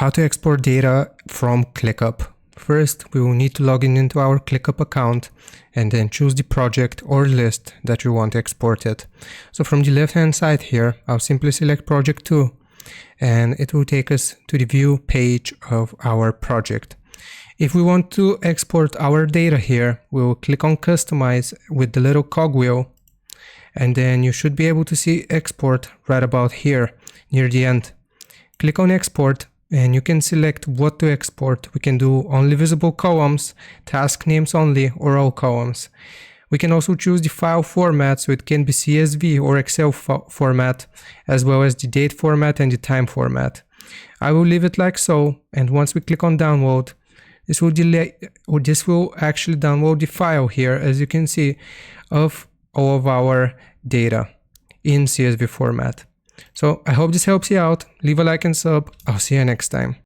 How to export data from Clickup. First, we will need to log in into our Clickup account and then choose the project or list that you want to export it. So from the left hand side here, I'll simply select project 2 and it will take us to the view page of our project. If we want to export our data here, we will click on customize with the little cogwheel, and then you should be able to see export right about here near the end. Click on export and you can select what to export. We can do only visible columns, task names only, or all columns. We can also choose the file format, so it can be CSV or Excel format, as well as the date format and the time format. I will leave it like so, and once we click on download, this will actually download the file here, as you can see, of all of our data in CSV format. So I hope this helps you out. Leave a like and sub. I'll see you next time.